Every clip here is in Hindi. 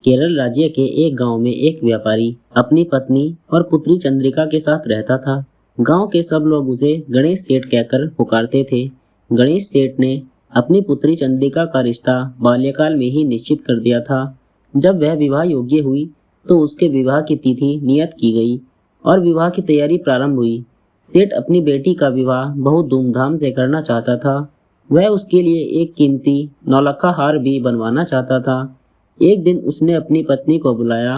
केरल राज्य के एक गांव में एक व्यापारी अपनी पत्नी और पुत्री चंद्रिका के साथ रहता था। गांव के सब लोग उसे गणेश सेठ कहकर पुकारते थे। गणेश सेठ ने अपनी पुत्री चंद्रिका का रिश्ता बाल्यकाल में ही निश्चित कर दिया था। जब वह विवाह योग्य हुई तो उसके विवाह की तिथि नियत की गई और विवाह की तैयारी प्रारंभ हुई। सेठ अपनी बेटी का विवाह बहुत धूमधाम से करना चाहता था। वह उसके लिए एक कीमती नौलखा हार भी बनवाना चाहता था। एक दिन उसने अपनी पत्नी को बुलाया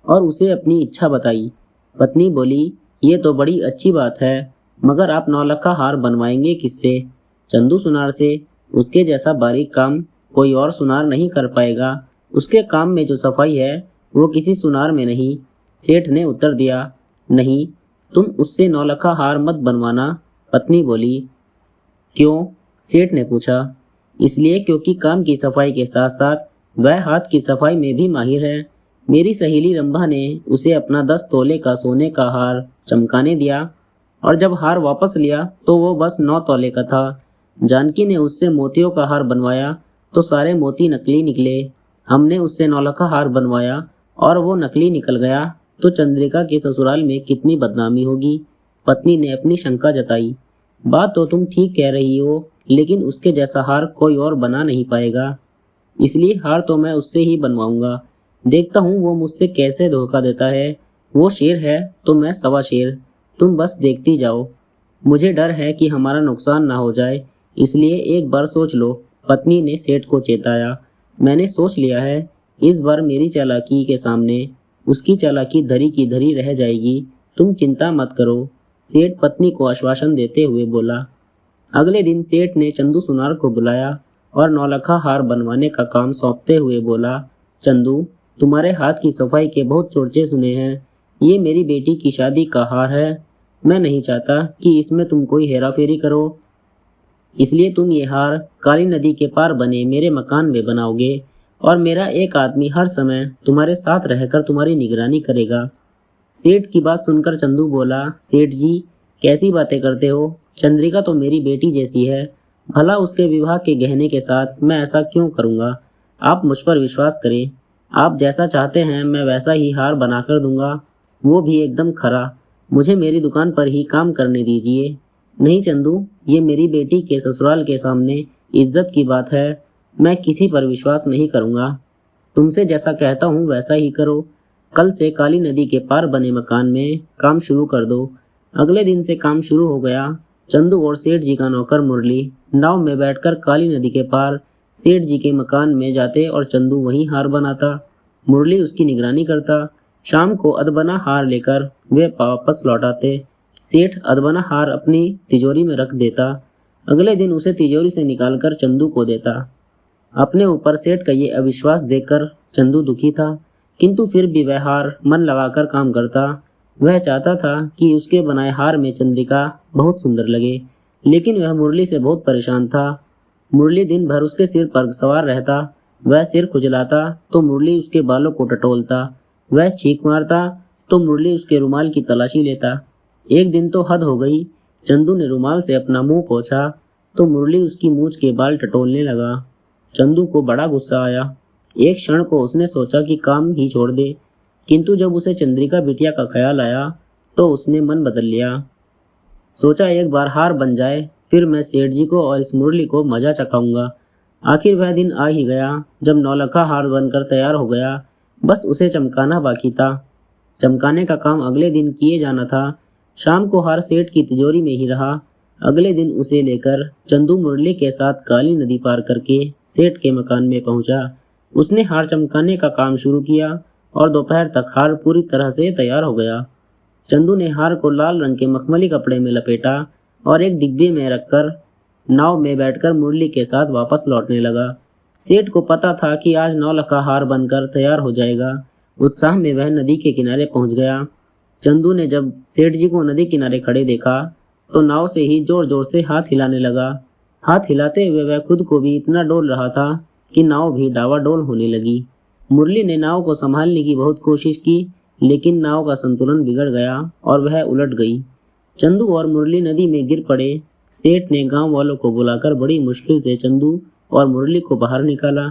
और उसे अपनी इच्छा बताई। पत्नी बोली, ये तो बड़ी अच्छी बात है, मगर आप नौलखा हार बनवाएंगे किससे? चंदू सुनार से। उसके जैसा बारीक काम कोई और सुनार नहीं कर पाएगा। उसके काम में जो सफाई है वो किसी सुनार में नहीं। सेठ ने उत्तर दिया। नहीं, तुम उससे नौलखा हार मत बनवाना। पत्नी बोली। क्यों? सेठ ने पूछा। इसलिए क्योंकि काम की सफाई के साथ साथ वह हाथ की सफाई में भी माहिर है। मेरी सहेली रंभा ने उसे अपना 10 तोले का सोने का हार चमकाने दिया और जब हार वापस लिया तो वो बस 9 तोले का था। जानकी ने उससे मोतियों का हार बनवाया तो सारे मोती नकली निकले। हमने उससे नौलखा हार बनवाया और वो नकली निकल गया तो चंद्रिका के ससुराल में कितनी बदनामी होगी। पत्नी ने अपनी शंका जताई। बात तो तुम ठीक कह रही हो, लेकिन उसके जैसा हार कोई और बना नहीं पाएगा। इसलिए हार तो मैं उससे ही बनवाऊंगा। देखता हूँ वो मुझसे कैसे धोखा देता है। वो शेर है तो मैं सवा शेर। तुम बस देखती जाओ। मुझे डर है कि हमारा नुकसान ना हो जाए, इसलिए एक बार सोच लो। पत्नी ने सेठ को चेताया। मैंने सोच लिया है। इस बार मेरी चालाकी के सामने उसकी चालाकी धरी की धरी रह जाएगी। तुम चिंता मत करो। सेठ पत्नी को आश्वासन देते हुए बोला। अगले दिन सेठ ने चंदू सुनार को बुलाया और नौलखा हार बनवाने का काम सौंपते हुए बोला। चंदू, तुम्हारे हाथ की सफाई के बहुत चर्चे सुने हैं। ये मेरी बेटी की शादी का हार है। मैं नहीं चाहता कि इसमें तुम कोई हेराफेरी करो, इसलिए तुम ये हार काली नदी के पार बने मेरे मकान में बनाओगे और मेरा एक आदमी हर समय तुम्हारे साथ रहकर तुम्हारी निगरानी करेगा। सेठ की बात सुनकर चंदू बोला। सेठ जी, कैसी बातें करते हो? चंद्रिका तो मेरी बेटी जैसी है। भला उसके विवाह के गहने के साथ मैं ऐसा क्यों करूंगा? आप मुझ पर विश्वास करें। आप जैसा चाहते हैं मैं वैसा ही हार बनाकर दूंगा, वो भी एकदम खरा। मुझे मेरी दुकान पर ही काम करने दीजिए। नहीं चंदू, ये मेरी बेटी के ससुराल के सामने इज्जत की बात है। मैं किसी पर विश्वास नहीं करूंगा। तुमसे जैसा कहता हूँ वैसा ही करो। कल से काली नदी के पार बने मकान में काम शुरू कर दो। अगले दिन से काम शुरू हो गया। चंदू और सेठ जी का नौकर मुरली नाव में बैठकर काली नदी के पार सेठ जी के मकान में जाते और चंदू वहीं हार बनाता। मुरली उसकी निगरानी करता। शाम को अदबना हार लेकर वे वापस लौट आते। सेठ अदबना हार अपनी तिजोरी में रख देता। अगले दिन उसे तिजोरी से निकालकर चंदू को देता। अपने ऊपर सेठ का ये अविश्वास देखकर चंदू दुखी था, किंतु फिर भी वह हार मन लगाकर काम करता। वह चाहता था कि उसके बनाए हार में चंद्रिका बहुत सुंदर लगे, लेकिन वह मुरली से बहुत परेशान था। मुरली दिन भर उसके सिर पर सवार रहता। वह सिर खुजलाता तो मुरली उसके बालों को टटोलता। वह छींक मारता तो मुरली उसके रुमाल की तलाशी लेता। एक दिन तो हद हो गई। चंदू ने रुमाल से अपना मुंह पोंछा तो मुरली उसकी मूंछ के बाल टटोलने लगा। चंदू को बड़ा गुस्सा आया। एक क्षण को उसने सोचा कि काम ही छोड़ दे, किंतु जब उसे चंद्रिका बिटिया का ख्याल आया तो उसने मन बदल लिया। सोचा एक बार हार बन जाए, फिर मैं सेठ जी को और इस मुरली को मजा चखाऊंगा। आखिर वह दिन आ ही गया जब नौलखा हार बनकर तैयार हो गया। बस उसे चमकाना बाकी था। चमकाने का काम अगले दिन किए जाना था। शाम को हार सेठ की तिजोरी में ही रहा। अगले दिन उसे लेकर चंदू मुरली के साथ काली नदी पार करके सेठ के मकान में पहुंचा। उसने हार चमकाने का काम शुरू किया और दोपहर तक हार पूरी तरह से तैयार हो गया। चंदू ने हार को लाल रंग के मखमली कपड़े में लपेटा और एक डिब्बे में रखकर नाव में बैठकर मुरली के साथ वापस लौटने लगा। सेठ को पता था कि आज नौलखा हार बनकर तैयार हो जाएगा। उत्साह में वह नदी के किनारे पहुंच गया। चंदू ने जब सेठ जी को नदी किनारे खड़े देखा तो नाव से ही जोर जोर से हाथ हिलाने लगा। हाथ हिलाते हुए वह खुद को भी इतना डोल रहा था कि नाव भी डावाडोल होने लगी। मुरली ने नाव को संभालने की बहुत कोशिश की, लेकिन नाव का संतुलन बिगड़ गया और वह उलट गई। चंदू और मुरली नदी में गिर पड़े। सेठ ने गांव वालों को बुलाकर बड़ी मुश्किल से चंदू और मुरली को बाहर निकाला।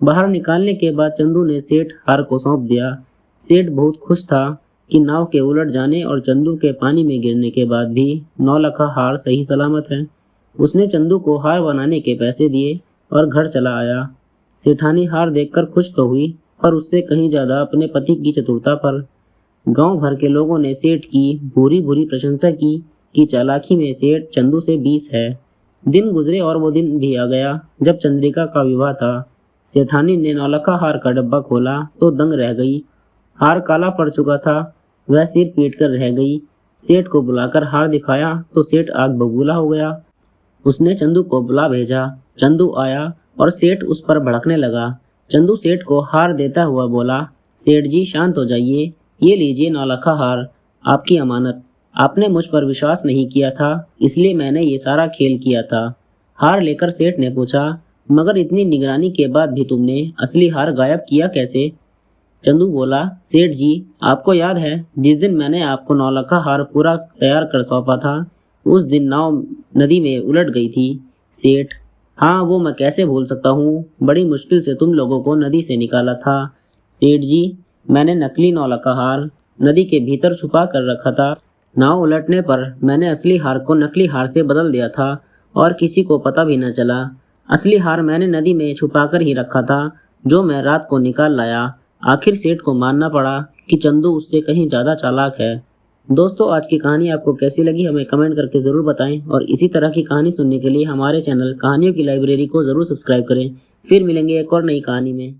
बाहर निकालने के बाद चंदू ने सेठ हार को सौंप दिया। सेठ बहुत खुश था कि नाव के उलट जाने और चंदू के पानी में गिरने के बाद भी 9 लाख हार सही सलामत है। उसने चंदू को हार बनाने के पैसे दिए और घर चला आया। सेठानी हार देखकर खुश तो हुई, पर उससे कहीं ज्यादा अपने पति की चतुरता पर। गांव भर के लोगों ने सेठ की भूरी भूरी प्रशंसा की कि चालाकी में सेठ चंदू से 20 है। दिन गुजरे और वो दिन भी आ गया जब चंद्रिका का विवाह था। सेठानी ने 9 लाख हार का डब्बा खोला तो दंग रह गई। हार काला पड़ चुका था, वह सिर पीट कर रह गई। सेठ को बुलाकर हार दिखाया तो सेठ आग बबूला हो गया। उसने चंदू को बुला भेजा। चंदू आया और सेठ उस पर भड़कने लगा। चंदू सेठ को हार देता हुआ बोला, सेठ जी शांत हो जाइए, ये लीजिए 9 लाख हार, आपकी अमानत। आपने मुझ पर विश्वास नहीं किया था, इसलिए मैंने ये सारा खेल किया था। हार लेकर सेठ ने पूछा, मगर इतनी निगरानी के बाद भी तुमने असली हार गायब किया कैसे? चंदू बोला, सेठ जी आपको याद है जिस दिन मैंने आपको 9 लाख हार पूरा तैयार कर सौंपा था, उस दिन नाव नदी में उलट गई थी। सेठ, हाँ वो मैं कैसे भूल सकता हूँ, बड़ी मुश्किल से तुम लोगों को नदी से निकाला था। सेठ जी, मैंने नकली 9 लाख हार नदी के भीतर छुपा कर रखा था। नाव उलटने पर मैंने असली हार को नकली हार से बदल दिया था और किसी को पता भी न चला। असली हार मैंने नदी में छुपा कर ही रखा था, जो मैं रात को निकाल लाया। आखिर सेठ को मानना पड़ा कि चंदू उससे कहीं ज्यादा चालाक है। दोस्तों, आज की कहानी आपको कैसी लगी हमें कमेंट करके ज़रूर बताएं और इसी तरह की कहानी सुनने के लिए हमारे चैनल कहानियों की लाइब्रेरी को ज़रूर सब्सक्राइब करें। फिर मिलेंगे एक और नई कहानी में।